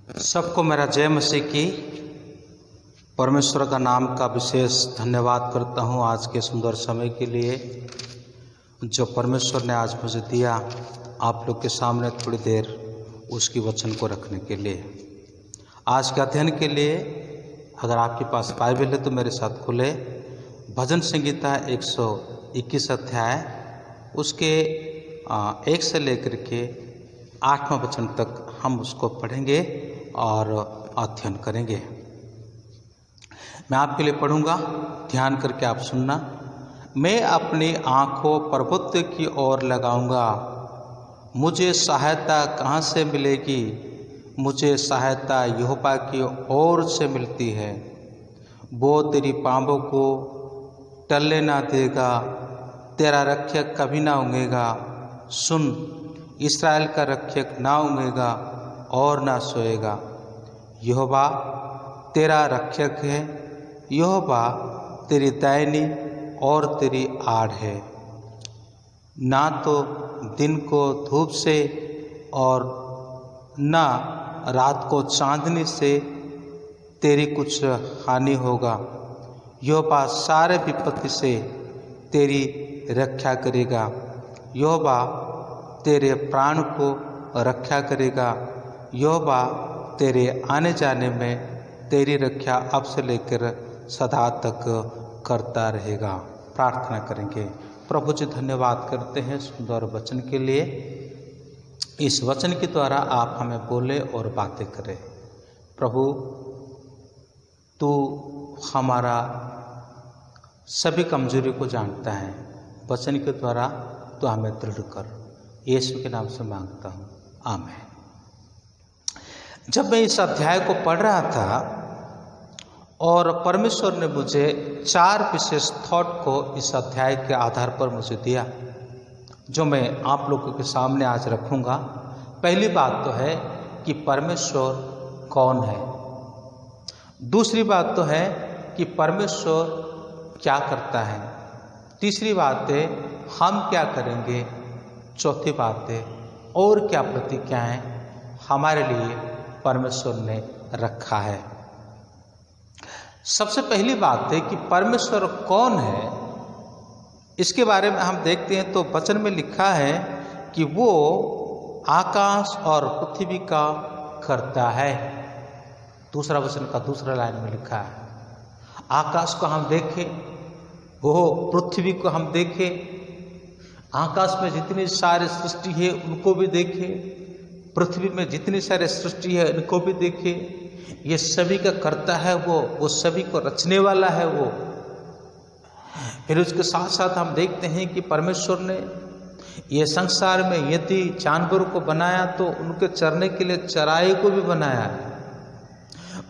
सबको मेरा जय मसीह की। परमेश्वर का नाम का विशेष धन्यवाद करता हूँ आज के सुंदर समय के लिए जो परमेश्वर ने आज मुझे दिया आप लोग के सामने थोड़ी देर उसकी वचन को रखने के लिए। आज के अध्ययन के लिए अगर आपके पास बाइबल है तो मेरे साथ खुले भजन संगीता 121 अध्याय उसके 1 से लेकर के 8वां वचन तक हम उसको पढ़ेंगे और अध्ययन करेंगे। मैं आपके लिए पढ़ूंगा, ध्यान करके आप सुनना। मैं अपनी आँखों पर्वत की ओर लगाऊंगा, मुझे सहायता कहाँ से मिलेगी? मुझे सहायता यहोवा की ओर से मिलती है। वो तेरी पाँवों को टलने ना देगा, तेरा रक्षक कभी ना ऊँघेगा। सुन, इस्राएल का रक्षक ना ऊँघेगा और ना सोएगा। यहोवा तेरा रक्षक है, यहोवा तेरी दैनी और तेरी आड़ है। ना तो दिन को धूप से और ना रात को चांदनी से तेरी कुछ हानि होगा। यहोवा सारे विपत्ति से तेरी रक्षा करेगा। यहोवा तेरे प्राण को रक्षा करेगा। यहोवा तेरे आने जाने में तेरी रक्षा अब से लेकर सदा तक करता रहेगा। प्रार्थना करेंगे। प्रभु जी धन्यवाद करते हैं सुंदर वचन के लिए। इस वचन के द्वारा आप हमें बोले और बातें करें। प्रभु तू हमारा सभी कमजोरी को जानता है, वचन के द्वारा तो हमें दृढ़ कर। यीशु के नाम से मांगता हूँ, आमीन। जब मैं इस अध्याय को पढ़ रहा था और परमेश्वर ने मुझे 4 विशेष थॉट को इस अध्याय के आधार पर मुझे दिया जो मैं आप लोगों के सामने आज रखूंगा। पहली बात तो है कि परमेश्वर कौन है। दूसरी बात तो है कि परमेश्वर क्या करता है। तीसरी बात है हम क्या करेंगे। चौथी बात है और क्या प्रतिज्ञाएं हमारे लिए परमेश्वर ने रखा है। सबसे पहली बात है कि परमेश्वर कौन है, इसके बारे में हम देखते हैं तो वचन में लिखा है कि वो आकाश और पृथ्वी का करता है। दूसरा वचन का दूसरा लाइन में लिखा है आकाश को हम देखें, वो पृथ्वी को हम देखें, आकाश में जितनी सारी सृष्टि है उनको भी देखें, पृथ्वी में जितनी सारी सृष्टि है उनको भी देखें। ये सभी का करता है वो सभी को रचने वाला है वो। फिर उसके साथ साथ हम देखते हैं कि परमेश्वर ने ये संसार में यदि जानवरों को बनाया तो उनके चरने के लिए चराई को भी बनाया है।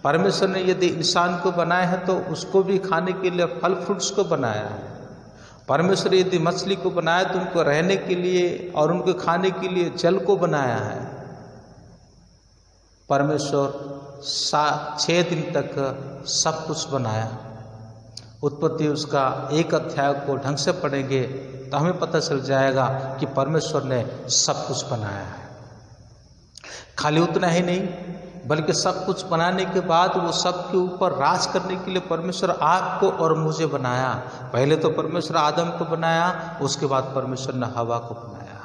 परमेश्वर ने यदि इंसान को बनाया है तो उसको भी खाने के लिए फल फ्रूट्स को बनाया है। परमेश्वर यदि मछली को बनाया तो उनको रहने के लिए और उनके खाने के लिए जल को बनाया है। परमेश्वर 6 दिन तक सब कुछ बनाया। उत्पत्ति उसका 1 अध्याय को ढंग से पढ़ेंगे तो हमें पता चल जाएगा कि परमेश्वर ने सब कुछ बनाया है। खाली उतना ही नहीं बल्कि सब कुछ बनाने के बाद वो सब के ऊपर राज करने के लिए परमेश्वर आपको और मुझे बनाया। पहले तो परमेश्वर आदम को बनाया, उसके बाद परमेश्वर ने हवा को बनाया।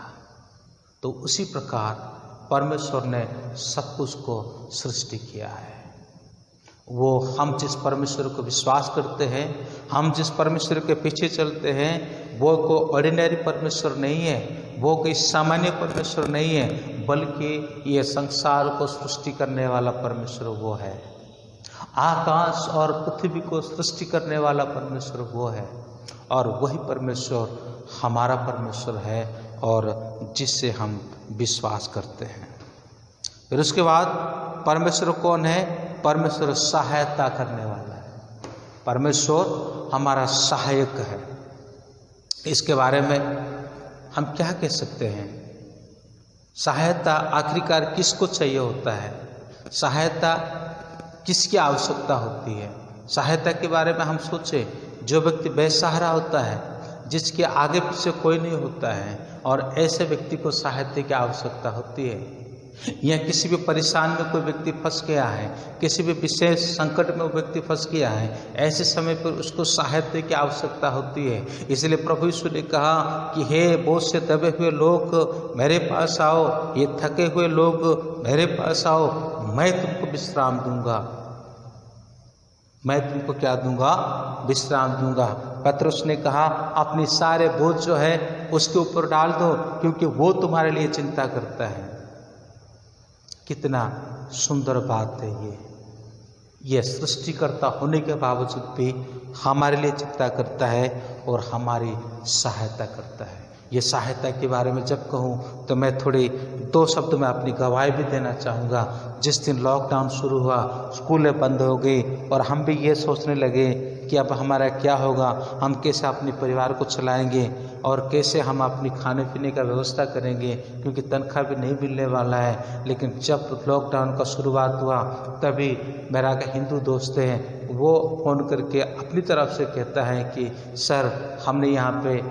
तो उसी प्रकार परमेश्वर ने सब कुछ को सृष्टि किया है। वो हम जिस परमेश्वर को विश्वास करते हैं, हम जिस परमेश्वर के पीछे चलते हैं, वो कोई ऑर्डिनरी परमेश्वर नहीं है, वो कोई सामान्य परमेश्वर नहीं है, बल्कि ये संसार को सृष्टि करने वाला परमेश्वर वो है। आकाश और पृथ्वी को सृष्टि करने वाला परमेश्वर वो है और वही परमेश्वर हमारा परमेश्वर है और जिससे हम विश्वास करते हैं। फिर उसके बाद परमेश्वर कौन है? परमेश्वर सहायता करने वाला है। परमेश्वर हमारा सहायक है। इसके बारे में हम क्या कह सकते हैं? सहायता आखिरकार किसको चाहिए होता है? सहायता किसकी आवश्यकता होती है? सहायता के बारे में हम सोचें, जो व्यक्ति बेसहारा होता है, जिसके आगे पीछे कोई नहीं होता है और ऐसे व्यक्ति को सहायता की आवश्यकता होती है। या किसी भी परेशान में कोई व्यक्ति फंस गया है, किसी भी विशेष संकट में वो व्यक्ति फंस गया है, ऐसे समय पर उसको सहायता की आवश्यकता होती है। इसलिए प्रभु यीशु ने कहा कि हे बोझ से दबे हुए लोग मेरे पास आओ, ये थके हुए लोग मेरे पास आओ, मैं तुमको विश्राम दूंगा। मैं तुमको क्या दूंगा? विश्राम दूंगा। पतरस ने कहा अपनी सारे बोझ जो है उसके ऊपर डाल दो, क्योंकि वो तुम्हारे लिए चिंता करता है। कितना सुंदर बात है ये सृष्टिकर्ता होने के बावजूद भी हमारे लिए चिंता करता है और हमारी सहायता करता है। ये सहायता के बारे में जब कहूँ तो मैं थोड़ी 2 शब्द में अपनी गवाही भी देना चाहूँगा। जिस दिन लॉकडाउन शुरू हुआ, स्कूलें बंद हो गई और हम भी ये सोचने लगे कि अब हमारा क्या होगा, हम कैसे अपने परिवार को चलाएंगे और कैसे हम अपनी खाने पीने का व्यवस्था करेंगे, क्योंकि तनख्वाह भी नहीं मिलने वाला है। लेकिन जब लॉकडाउन का शुरुआत हुआ तभी मेरा एक हिंदू दोस्त है, वो फ़ोन करके अपनी तरफ से कहता है कि सर हमने यहाँ पे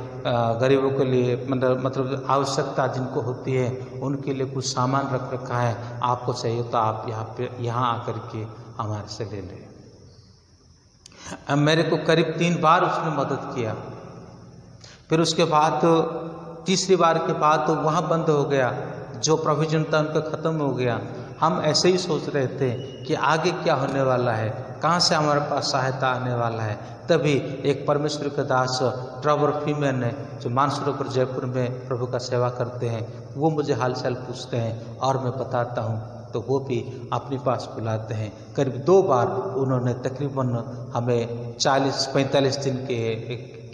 गरीबों के लिए मतलब आवश्यकता जिनको होती है उनके लिए कुछ सामान रख रखा है, आपको चाहिए तो आप यहाँ आकर के हमारे से ले लें। अब मेरे को करीब 3 बार उसने मदद किया। फिर उसके बाद तीसरी बार के बाद तो वहाँ बंद हो गया, जो प्रोविजन था उनका ख़त्म हो गया। हम ऐसे ही सोच रहे थे कि आगे क्या होने वाला है, कहाँ से हमारे पास सहायता आने वाला है। तभी एक परमेश्वर के दास ट्रेवर फीमेन ने, जो मानसरोवर जयपुर में प्रभु का सेवा करते हैं, वो मुझे हालचाल पूछते हैं और मैं बताता हूँ, तो वो भी अपने पास बुलाते हैं। करीब 2 बार उन्होंने तकरीबन हमें 40-45 दिन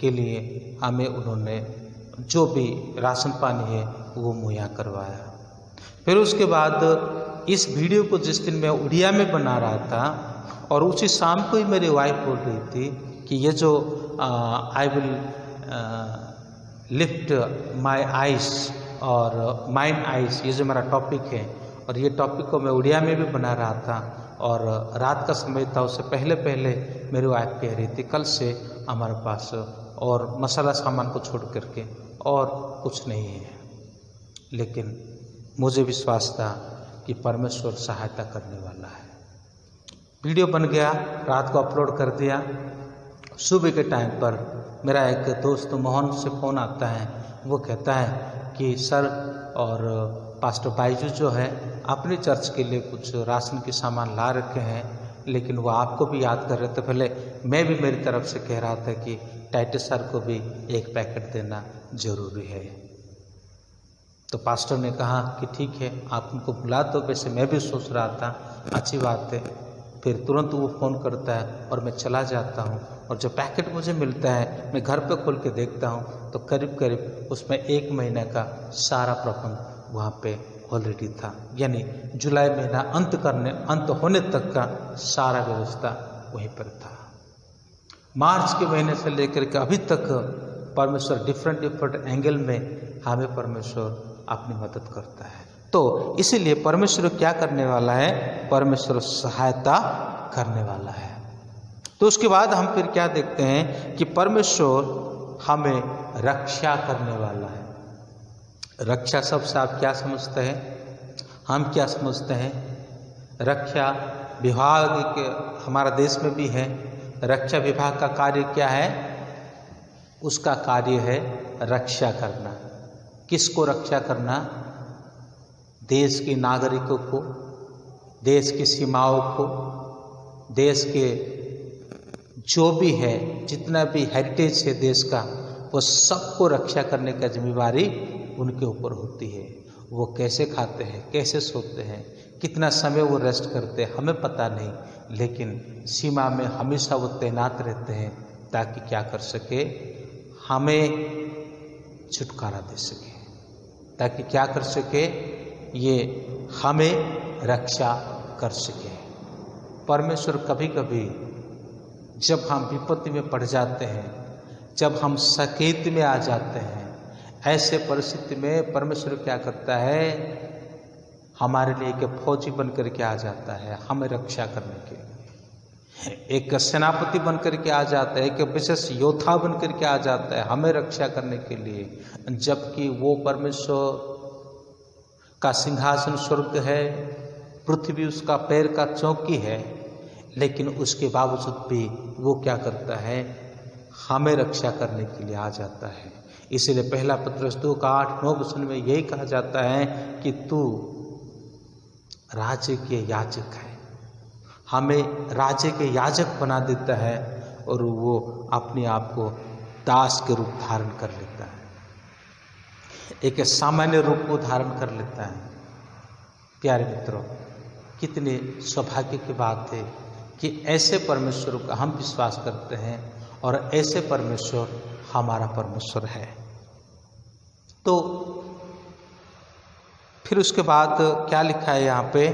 के लिए हमें उन्होंने जो भी राशन पानी है वो मुहैया करवाया। फिर उसके बाद इस वीडियो को जिस दिन मैं उड़िया में बना रहा था और उसी शाम को ही मेरी वाइफ बोल रही थी कि ये जो I will lift my eyes और माइंड आइज, ये जो मेरा टॉपिक है, और ये टॉपिक को मैं उड़िया में भी बना रहा था और रात का समय था। उससे पहले मेरी वाइफ कह रही थी कल से हमारे पास और मसाला सामान को छोड़ करके और कुछ नहीं है। लेकिन मुझे विश्वास था कि परमेश्वर सहायता करने वाला है। वीडियो बन गया, रात को अपलोड कर दिया। सुबह के टाइम पर मेरा एक दोस्त मोहन से फ़ोन आता है, वो कहता है कि सर और पास्टर बाइजू जो है अपने चर्च के लिए कुछ राशन के सामान ला रखे हैं, लेकिन वो आपको भी याद कर रहे थे। पहले मैं भी मेरी तरफ से कह रहा था कि टाइटस सर को भी एक पैकेट देना ज़रूरी है। तो पास्टर ने कहा कि ठीक है, आप उनको बुला दो। वैसे मैं भी सोच रहा था अच्छी बात है। फिर तुरंत वो फ़ोन करता है और मैं चला जाता हूँ और जो पैकेट मुझे मिलता है मैं घर पे खोल के देखता हूँ तो करीब करीब उसमें 1 महीने का सारा प्रबंध वहाँ पे ऑलरेडी था। यानी जुलाई महीना अंत होने तक का सारा व्यवस्था वहीं पर था। मार्च के महीने से लेकर के अभी तक परमेश्वर डिफरेंट एंगल में हमें परमेश्वर अपनी मदद करता है। तो इसीलिए परमेश्वर क्या करने वाला है? परमेश्वर सहायता करने वाला है। तो उसके बाद हम फिर क्या देखते हैं कि परमेश्वर हमें रक्षा करने वाला है। रक्षा शब्द से आप क्या समझते हैं? हम क्या समझते हैं? रक्षा विभाग के हमारा देश में भी है। रक्षा विभाग का कार्य क्या है? उसका कार्य है रक्षा करना। किसको रक्षा करना? देश के नागरिकों को, देश की सीमाओं को, देश के जो भी है, जितना भी हेरिटेज है देश का, वो सबको रक्षा करने का जिम्मेवारी उनके ऊपर होती है। वो कैसे खाते हैं, कैसे सोते हैं, कितना समय वो रेस्ट करते हैं, हमें पता नहीं, लेकिन सीमा में हमेशा वो तैनात रहते हैं ताकि क्या कर सके? हमें छुटकारा दे सके, ताकि क्या कर सके? ये हमें रक्षा कर सके। परमेश्वर कभी कभी जब हम विपत्ति में पड़ जाते हैं, जब हम संकेत में आ जाते हैं, ऐसे परिस्थिति में परमेश्वर क्या करता है? हमारे लिए एक फौजी बनकर के आ जाता है, हमें रक्षा करने के लिए। एक सेनापति बनकर के आ जाता है, एक विशेष योद्धा बनकर के आ जाता है हमें रक्षा करने के लिए। जबकि वो परमेश्वर का सिंहासन स्वर्ग है, पृथ्वी उसका पैर का चौकी है, लेकिन उसके बावजूद भी वो क्या करता है, हमें रक्षा करने के लिए आ जाता है। इसलिए पहला पत्रस 2:8-9 वचन में यही कहा जाता है कि तू राज्य के याजक है। हमें राज्य के याजक बना देता है और वो अपने आप को दास के रूप धारण कर लेता है, एक सामान्य रूप को धारण कर लेता है। प्यारे मित्रों, कितने सौभाग्य की बात है कि ऐसे परमेश्वर का हम विश्वास करते हैं और ऐसे परमेश्वर हमारा परमेश्वर है। तो फिर उसके बाद क्या लिखा है यहाँ पे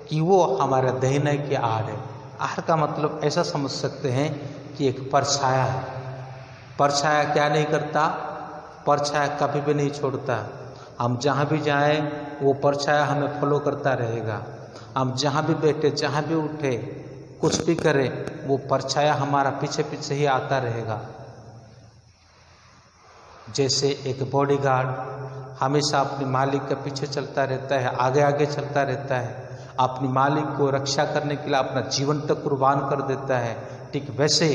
कि वो हमारा दाहिने की आड़ है। आड़ का मतलब ऐसा समझ सकते हैं कि एक परछाया है। परछाया क्या नहीं करता, परछाया कभी भी नहीं छोड़ता। हम जहाँ भी जाएं वो परछाया हमें फॉलो करता रहेगा। हम जहाँ भी बैठे, जहाँ भी उठे, कुछ भी करें, वो परछाया हमारा पीछे पीछे ही आता रहेगा। जैसे एक बॉडीगार्ड हमेशा अपने मालिक के पीछे चलता रहता है, आगे आगे चलता रहता है, अपने मालिक को रक्षा करने के लिए अपना जीवन तक कुर्बान कर देता है, ठीक वैसे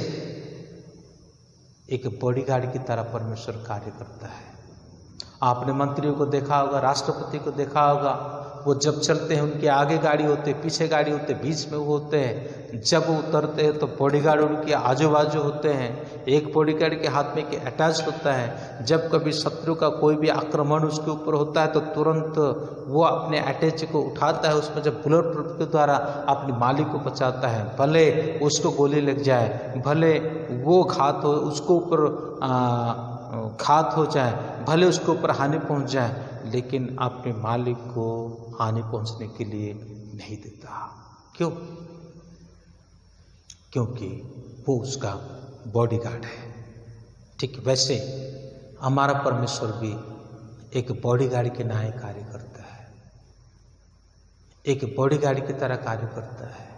एक बॉडीगार्ड की तरह परमेश्वर कार्य करता है। आपने मंत्रियों को देखा होगा, राष्ट्रपति को देखा होगा, वो जब चलते हैं उनके आगे गाड़ी होते, पीछे गाड़ी होते, बीच में वो होते हैं। जब वो उतरते हैं तो बॉडीगार्ड उनके आजू बाजू होते हैं। एक बॉडीगार्ड के हाथ में एक अटैच होता है। जब कभी शत्रु का कोई भी आक्रमण उसके ऊपर होता है तो तुरंत वो अपने अटैच को उठाता है, उसमें जब बुलेट प्रूफ के द्वारा अपने मालिक को बचाता है। भले उसको गोली लग जाए, भले वो घात हो, उसको ऊपर घात हो जाए, भले उसके ऊपर हानि पहुंच जाए, लेकिन अपने मालिक को हानि पहुंचने के लिए नहीं देता। क्यों? क्योंकि वो उसका बॉडीगार्ड है। ठीक वैसे हमारा परमेश्वर भी एक बॉडीगार्ड के नाम कार्य करता है, एक बॉडीगार्ड की तरह कार्य करता है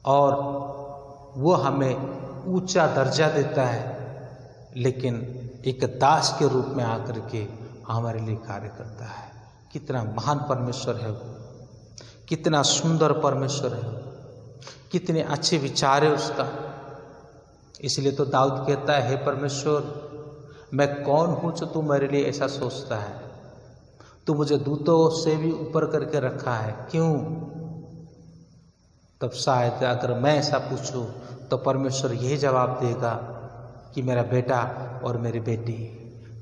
और वो हमें ऊंचा दर्जा देता है, लेकिन एक दास के रूप में आकर के हमारे लिए कार्य करता है। कितना महान परमेश्वर है वो, कितना सुंदर परमेश्वर है, कितने अच्छे विचार है उसका। इसलिए तो दाऊद कहता है, हे परमेश्वर, मैं कौन हूँ जो तू मेरे लिए ऐसा सोचता है? तू मुझे दूतों से भी ऊपर करके रखा है, क्यों? तब शायद अगर मैं ऐसा पूछूं तो परमेश्वर यही जवाब देगा कि मेरा बेटा और मेरी बेटी,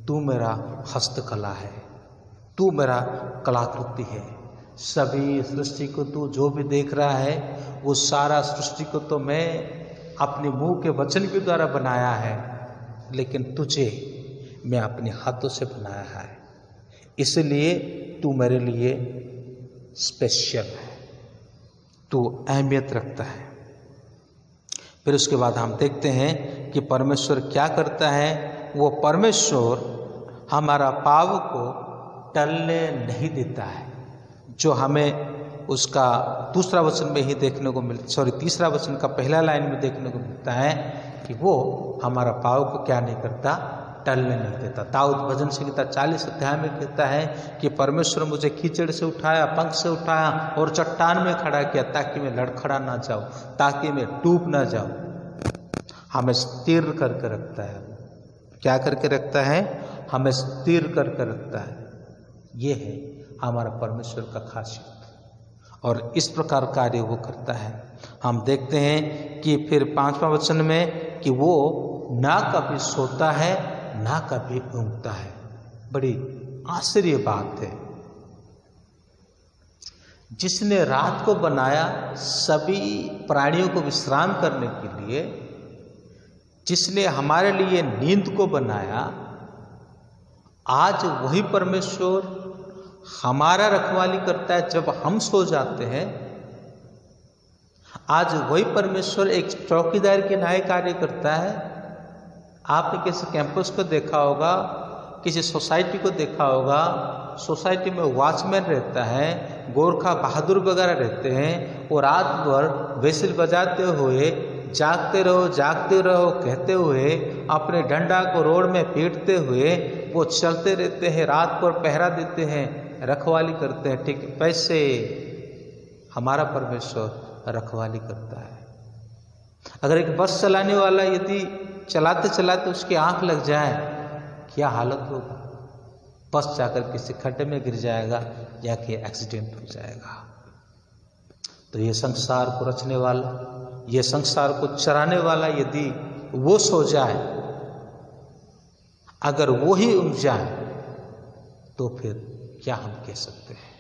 तू मेरा हस्तकला है, तू मेरा कलाकृति है। सभी सृष्टि को तू जो भी देख रहा है, वो सारा सृष्टि को तो मैं अपने मुंह के वचन के द्वारा बनाया है, लेकिन तुझे मैं अपने हाथों से बनाया है। इसलिए तू मेरे लिए स्पेशल है, तू अहमियत रखता है। फिर उसके बाद हम देखते हैं कि परमेश्वर क्या करता है। वो परमेश्वर हमारा पाप को टलने नहीं देता है, जो हमें उसका दूसरा वचन में ही देखने को तीसरा वचन का पहला लाइन में देखने को मिलता है कि वो हमारा पाप को क्या नहीं करता, टलने नहीं देता। दाऊद भजन संहिता 40 अध्याय में कहता है कि परमेश्वर मुझे कीचड़ से उठाया, पंख से उठाया और चट्टान में खड़ा किया, ताकि मैं लड़खड़ा ना जाऊं, ताकि मैं डूब ना जाऊं। हमें स्थिर करके रखता है। क्या करके रखता है? हमें स्थिर करके रखता है। ये है हमारा परमेश्वर का खासियत और इस प्रकार कार्य वो करता है। हम देखते हैं कि फिर 5वां वचन में कि वो ना कभी सोता है ना कभी ऊँघता है। बड़ी आश्चर्य बात है। जिसने रात को बनाया सभी प्राणियों को विश्राम करने के लिए, जिसने हमारे लिए नींद को बनाया, आज वही परमेश्वर हमारा रखवाली करता है जब हम सो जाते हैं। आज वही परमेश्वर एक चौकीदार के न्याय कार्य करता है। आपने किसी कैंपस को देखा होगा, किसी सोसाइटी को देखा होगा, सोसाइटी में वॉचमैन रहता है, गोरखा बहादुर वगैरह रहते हैं, वो रात भर व्हिसिल बजाते हुए जागते रहो कहते हुए अपने डंडा को रोड में पीटते हुए वो चलते रहते हैं, रात भर पहरा देते हैं। रखवाली करते हैं, ठीक वैसे हमारा परमेश्वर रखवाली करता है। अगर एक बस चलाने वाला यदि चलाते चलाते उसकी आंख लग जाए, क्या हालत होगा? बस जाकर किसी खड्डे में गिर जाएगा या कि एक्सीडेंट हो जाएगा। तो ये संसार को रचने वाला, ये संसार को चराने वाला यदि वो सो जाए, अगर वो ही ऊँघ जाए, तो फिर क्या हम कह सकते हैं?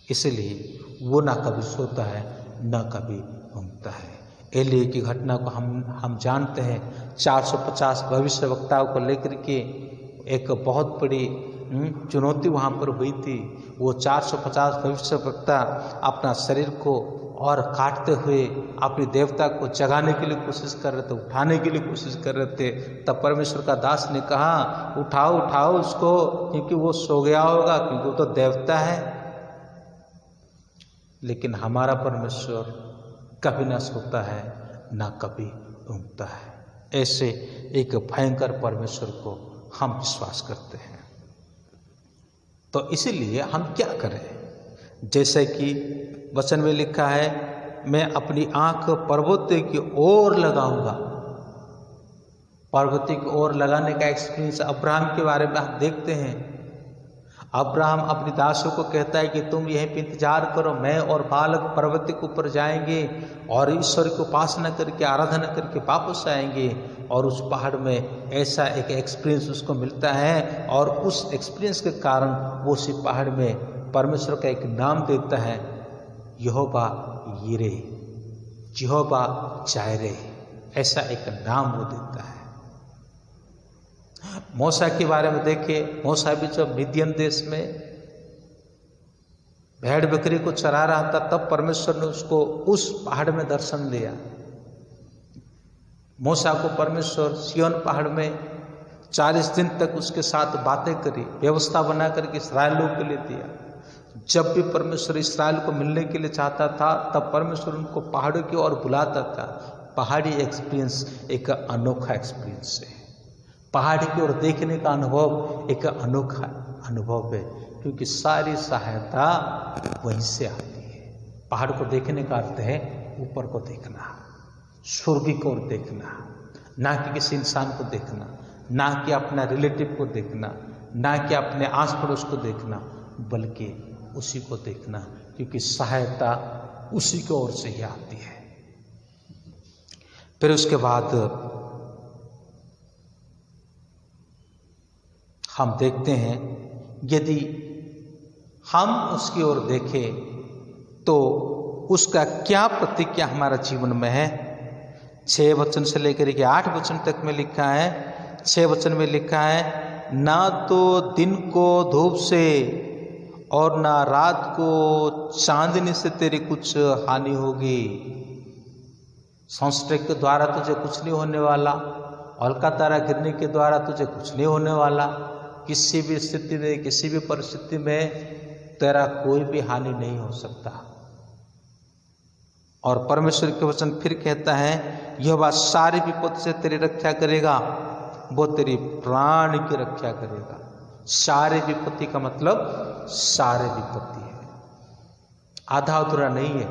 इसलिए वो ना कभी सोता है ना कभी ऊँघता है। एलिया की घटना को हम जानते हैं। 450 भविष्यवक्ताओं को लेकर के एक बहुत बड़ी चुनौती वहाँ पर हुई थी। वो 450 भविष्यवक्ता अपना शरीर को और काटते हुए अपने देवता को जगाने के लिए कोशिश कर रहे थे, उठाने के लिए कोशिश कर रहे थे। तब परमेश्वर का दास ने कहा, उठाओ उठाओ उसको, क्योंकि वो सो गया होगा, क्योंकि वो तो देवता है। लेकिन हमारा परमेश्वर कभी ना सोता है ना कभी ऊँघता है। ऐसे एक भयंकर परमेश्वर को हम विश्वास करते हैं। तो इसीलिए हम क्या करें? जैसे कि वचन में लिखा है, मैं अपनी आंख पर्वत की ओर लगाऊंगा। पर्वत की ओर लगाने का एक्सपीरियंस अब्राहम के बारे में हम देखते हैं। अब्राहम अपनी दासों को कहता है कि तुम यहीं पे इंतजार करो, मैं और बालक पर्वत के ऊपर जाएंगे और ईश्वर की उपासना करके आराधना करके वापस आएंगे। और उस पहाड़ में ऐसा एक एक्सपीरियंस उसको मिलता है, और उस एक्सपीरियंस के कारण वो उसी पहाड़ में परमेश्वर का एक नाम देता है, यहोवा यिरे, यहोवा जायरे, ऐसा एक नाम वो देता है। मूसा के बारे में देखिए, मूसा भी जब मिद्यान देश में भेड़ बकरी को चरा रहा था, तब परमेश्वर ने उसको उस पहाड़ में दर्शन दिया। मूसा को परमेश्वर सिय्योन पहाड़ में 40 दिन तक उसके साथ बातें करी, व्यवस्था बना करके इस्राएलियों के लिए दिया। जब भी परमेश्वर इस्राएल को मिलने के लिए चाहता था, तब परमेश्वर उनको पहाड़ों की ओर बुलाता था। पहाड़ी एक्सपीरियंस एक अनोखा एक्सपीरियंस है। पहाड़ की ओर देखने का अनुभव एक अनोखा अनुभव है, क्योंकि सारी सहायता वहीं से आती है। पहाड़ को देखने का अर्थ है ऊपर को देखना, स्वर्ग की ओर देखना, ना कि किसी इंसान को देखना, ना कि अपना रिलेटिव को देखना, ना कि अपने आस पड़ोस को देखना, बल्कि उसी को देखना, क्योंकि सहायता उसी की ओर से ही आती है। फिर उसके बाद हम देखते हैं, यदि हम उसकी ओर देखें तो उसका क्या प्रतिक्रिया हमारा जीवन में है। 6 वचन से लेकर के 8 वचन तक में लिखा है। 6 वचन में लिखा है, ना तो दिन को धूप से और ना रात को चांदनी से तेरी कुछ हानि होगी। सनस्ट्रोक के द्वारा तुझे कुछ नहीं होने वाला, उल्का तारा गिरने के द्वारा तुझे कुछ नहीं होने वाला। किसी भी स्थिति में, किसी भी परिस्थिति में तेरा कोई भी हानि नहीं हो सकता। और परमेश्वर के वचन फिर कहता है, यहोवा सारी विपत्ति से तेरी रक्षा करेगा, वो तेरी प्राण की रक्षा करेगा। सारे विपत्ति का मतलब सारे विपत्ति है, आधा अधूरा नहीं है।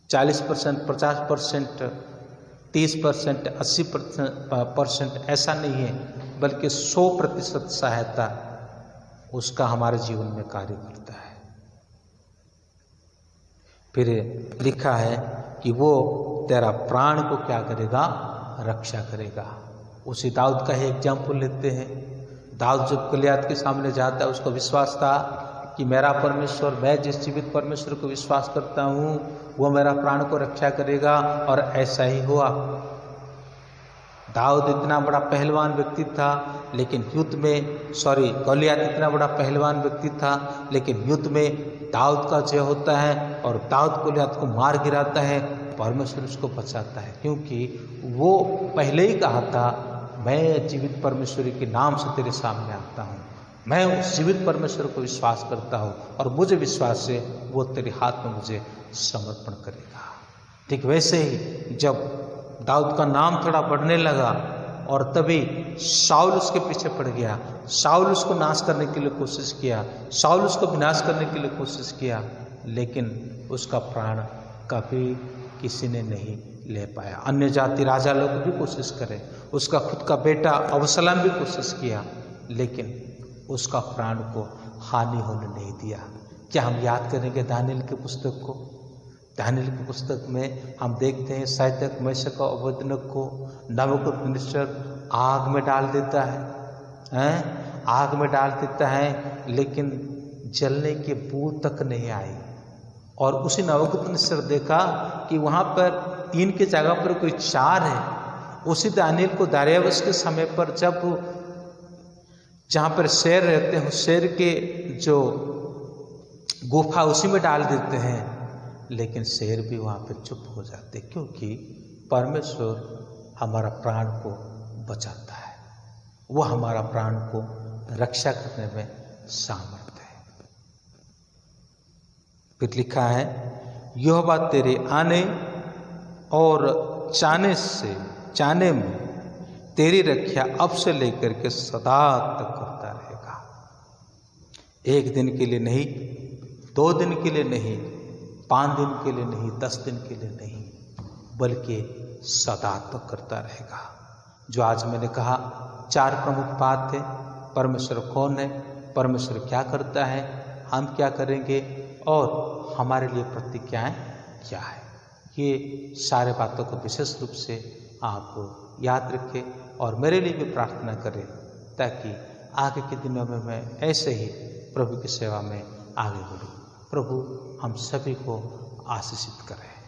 40%, 50%, 30%, 80% ऐसा नहीं है, बल्कि 100% सहायता उसका हमारे जीवन में कार्य करता है। फिर लिखा है कि वो तेरा प्राण को क्या करेगा, रक्षा करेगा। उसी दाऊद का ही एग्जाम्पल लेते हैं। दाऊद जब गलियात के सामने जाता है, उसको विश्वास था कि मेरा परमेश्वर, मैं जिस जीवित परमेश्वर को विश्वास करता हूँ, वो मेरा प्राण को रक्षा करेगा। और ऐसा ही हुआ। दाऊद इतना बड़ा पहलवान व्यक्ति था, लेकिन युद्ध में गलियात इतना बड़ा पहलवान व्यक्ति था, लेकिन युद्ध में दाऊद का जय होता है और दाऊद गलियात को मार गिराता है। परमेश्वर उसको बचाता है, क्योंकि वो पहले ही कहा था, मैं जीवित परमेश्वर के नाम से तेरे सामने आता हूँ, मैं उस जीवित परमेश्वर को विश्वास करता हूँ और मुझे विश्वास है वो तेरे हाथ में मुझे समर्पण करेगा। ठीक वैसे ही जब दाऊद का नाम थोड़ा बढ़ने लगा और तभी शाऊल उसके पीछे पड़ गया। शाऊल उसको नाश करने के लिए कोशिश किया, शाऊल उसको विनाश करने के लिए कोशिश किया, लेकिन उसका प्राण कभी किसी ने नहीं ले पाया। अन्य जाति राजा लोग भी कोशिश करे, उसका खुद का बेटा अबशालोम भी कोशिश किया, लेकिन उसका प्राण को हानि होने नहीं दिया। क्या हम याद करेंगे दानियेल की पुस्तक को? दानियेल की पुस्तक में हम देखते हैं शैतान मेशक और अबेदनगो को नबूकदनेस्सर आग में डाल देता है, आग में डाल देता है, लेकिन जलने की बू तक नहीं आई। और उसी नबूकदनेस्सर देखा कि वहाँ पर 3 की जगह पर कोई 4 है। उसी दानियेल को दारियावेश के समय पर जब जहाँ पर शेर रहते हैं, शेर के जो गुफा उसी में डाल देते हैं, लेकिन शेर भी वहाँ पे चुप हो जाते, क्योंकि परमेश्वर हमारा प्राण को बचाता है, वो हमारा प्राण को रक्षा करने में सामर्थ्य है। फिर लिखा है, यहोवा तेरे आने और जाने में तेरी रक्षा अब से लेकर के सदा तक करता रहेगा। 1 दिन के लिए नहीं, 2 दिन के लिए नहीं, 5 दिन के लिए नहीं, 10 दिन के लिए नहीं, बल्कि सदा तक करता रहेगा। जो आज मैंने कहा 4 प्रमुख बात है, परमेश्वर कौन है, परमेश्वर क्या करता है, हम क्या करेंगे और हमारे लिए प्रतिज्ञाएं क्या है, ये सारे बातों को विशेष रूप से आप याद रखें और मेरे लिए भी प्रार्थना करें, ताकि आगे के दिनों में मैं ऐसे ही प्रभु की सेवा में आगे बढ़ूँ। प्रभु हम सभी को आशीषित करें।